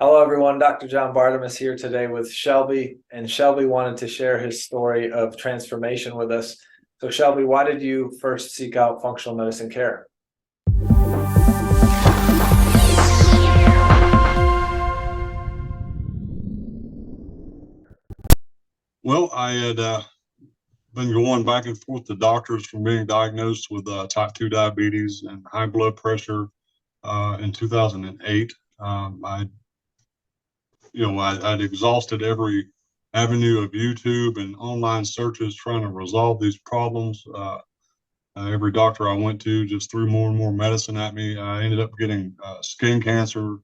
Hello, everyone. Dr. John Bartemus here today with Shelby, and Shelby wanted to share his story of transformation with us. So, Shelby, why did you first seek out functional medicine care? Well, I had been going back and forth to doctors from being diagnosed with type 2 diabetes and high blood pressure in 2008. I'd exhausted every avenue of YouTube and online searches trying to resolve these problems. Every doctor I went to just threw more and more medicine at me. I ended up getting skin cancer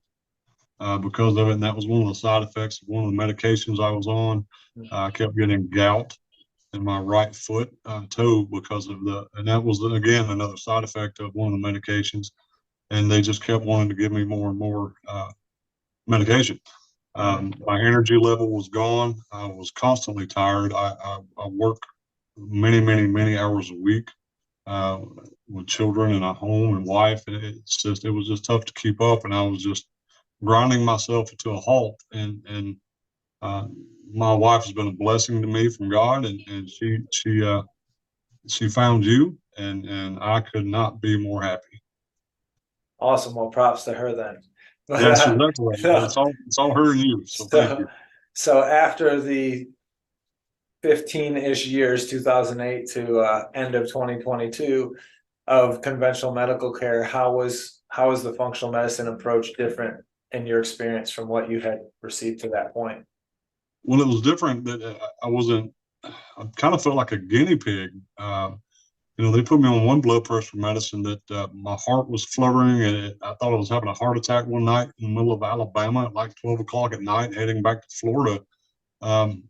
because of it, and that was one of the side effects of one of the medications I was on. I kept getting gout in my right foot toe because of and that was again another side effect of one of the medications. And they just kept wanting to give me more and more medication. My energy level was gone. I was constantly tired. I work many hours a week with children and a home and wife. And it was just tough to keep up. And I was just grinding myself to a halt. And my wife has been a blessing to me from God, and she found you, and I could not be more happy. Awesome. Well, props to her then. That's exactly right. It's all her and you. So thank you. So after the 15-ish years, 2008 to end of 2022 of conventional medical care, how was the functional medicine approach different in your experience from what you had received to that point? Well, it was different that I kind of felt like a guinea pig. They put me on one blood pressure medicine that my heart was fluttering, and I thought I was having a heart attack one night in the middle of Alabama at like 12 o'clock at night, heading back to Florida. Um,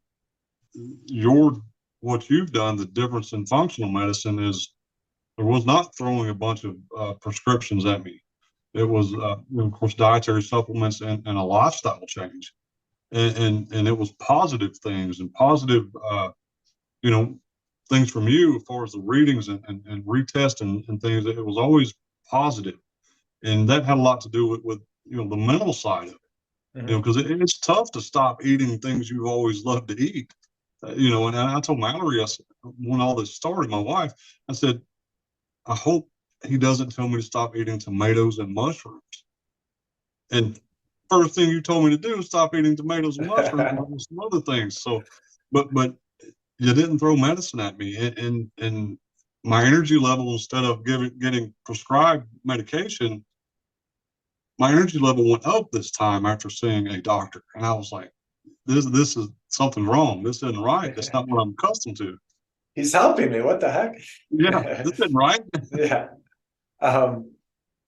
what you've done, the difference in functional medicine is there was not throwing a bunch of prescriptions at me. It was, of course, dietary supplements and a lifestyle change. And it was positive things and positive, things from you as far as the readings and retest and things. It was always positive, and that had a lot to do with the mental side of it. Because it's tough to stop eating things you've always loved to eat. And I told Mallory, I said, when all this started, my wife, I said, I hope he doesn't tell me to stop eating tomatoes and mushrooms. And first thing you told me to do is stop eating tomatoes and mushrooms and some other things. So, but you didn't throw medicine at me, and my energy level, instead of getting prescribed medication, my energy level went up this time after seeing a doctor, and I was like, this is something wrong. This isn't right. That's not what I'm accustomed to. He's helping me. What the heck? Yeah, this isn't right. Yeah.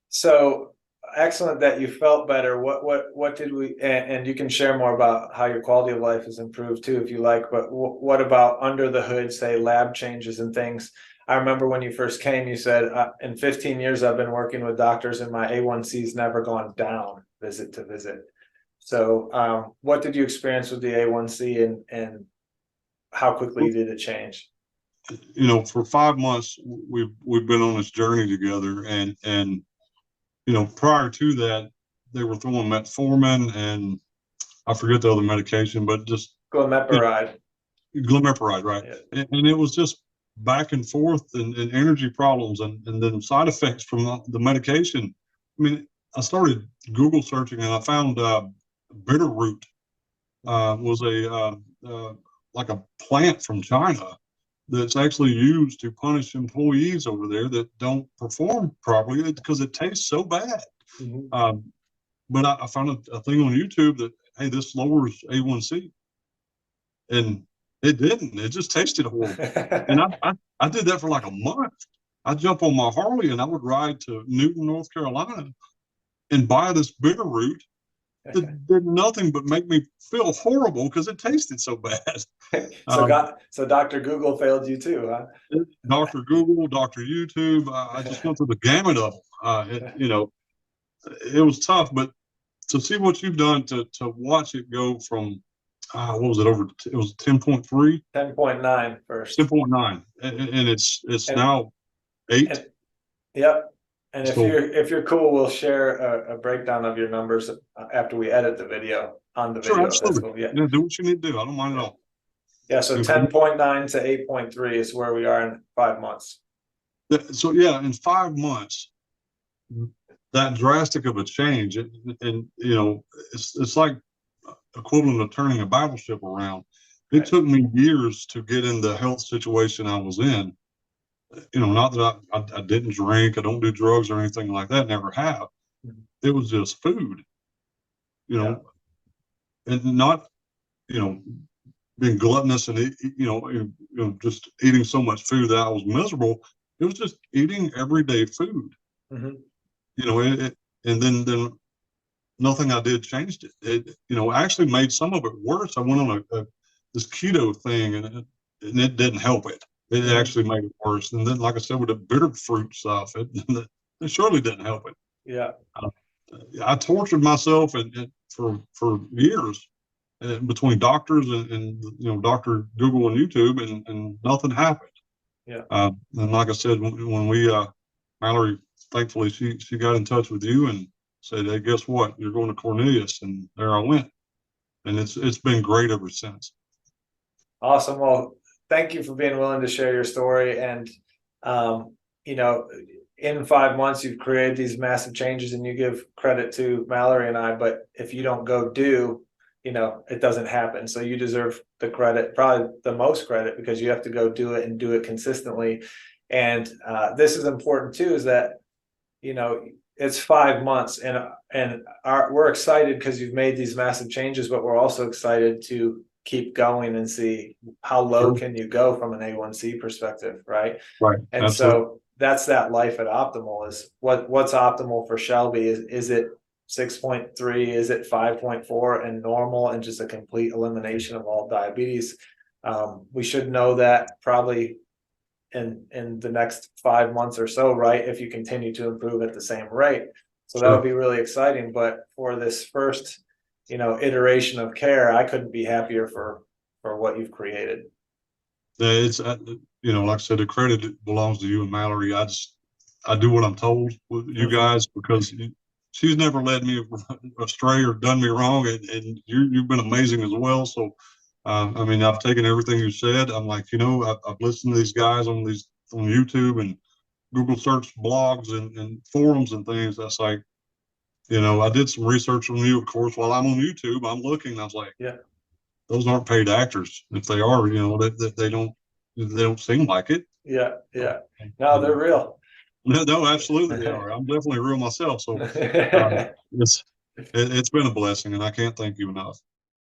So excellent that you felt better. What did we, and you can share more about how your quality of life has improved too, if you like, but what about under the hood, say lab changes and things? I remember when you first came, you said, in 15 years, I've been working with doctors and my A1C's never gone down visit to visit. So what did you experience with the A1C, and how quickly did it change? For 5 months, we've been on this journey together, and prior to that, they were throwing metformin and I forget the other medication, but just Glimepiride. Glimepiride, right? Yeah. And it was just back and forth and energy problems and then side effects from the medication. I mean, I started Google searching and I found bitterroot was like a plant from China that's actually used to punish employees over there that don't perform properly because it tastes so bad. But I found a thing on YouTube that, hey, this lowers A1C. And it didn't. It just tasted horrible. And I did that for like a month. I'd jump on my Harley and I would ride to Newton, North Carolina and buy this bitterroot that did nothing but make me feel horrible because it tasted so bad. So Dr. Google failed you too, huh? Dr. Google, Dr. YouTube, I just went through the gamut of them. It was tough, but to see what you've done to watch it go from what was it over? It was 10.3, 10.9 first. 10.9, and it's now 8. Yep. And So if you're cool, we'll share a breakdown of your numbers after we edit the video on the sure, video. If that's absolutely. cool. Yeah. Yeah, do what you need to do. I don't mind at Yeah. all. Yeah. So And for 10.9 to 8.3 is where we are in 5 months. so yeah, in 5 months, that drastic of a change, and you know, it's like equivalent of turning a battleship around. It Right. took me years to get in the health situation I was in. You know, not that I didn't drink, I don't do drugs or anything like that, never have. Mhm. It was just food, you Yeah. know, and not, you know, being gluttonous and just eating so much food that I was miserable. It was just eating everyday food, Hmm. you know, and then nothing I did changed it. It, you know, actually made some of it worse. I went on this keto thing, and it didn't help it. It Hmm. actually made it worse. And then, like I said, with the bitter fruit stuff, it surely didn't help it. Yeah. Uh, I tortured myself for years between doctors and you know, Doctor Google and YouTube, and nothing happened. Yeah. And like I said, when we Mallory, thankfully she got in touch with you and said, "Hey, guess what? You're going to Cornelius," and there I went, and it's been great ever since. Awesome. Well, thank you for being willing to share your story. And, um, you know, in 5 months, you've created these massive changes, and you give credit to Mallory and I. But if you don't go do, it doesn't happen. So you deserve the credit, probably the most credit, because you have to go do it and do it consistently. And this is important too, is that, you know, it's 5 months, and we're excited because you've made these massive changes, but we're also excited to keep going and see how low Sure. can you go from an A1C perspective, right? Right. And Absolutely. so that's that life at optimal is what's optimal for Shelby. Is it 6.3? Is it 5.4 and normal and just a complete elimination of all diabetes? We should know that probably in the next 5 months or so, right? If you continue to improve at the same rate. So that'll Sure. be really exciting. But for this first, iteration of care, I couldn't be happier for what you've created. Yeah, it's you know, like I said, the credit belongs to you and Mallory. I do what I'm told with you Mhm. guys because she's never led me astray or done me wrong, and you've been amazing as well. So, I mean, I've taken everything you said. I'm like, you know, I've listened to these guys on YouTube and Google search blogs and forums and things. That's like, you know, I did some research on you, of course, while I'm on YouTube. I'm looking. I was like, Yeah, those aren't paid actors. If they are, you know, they don't seem like it. yeah, So, yeah. No, you they're know, real. no, absolutely they are. I'm definitely real myself. So it's it's been a blessing, and I can't thank you enough.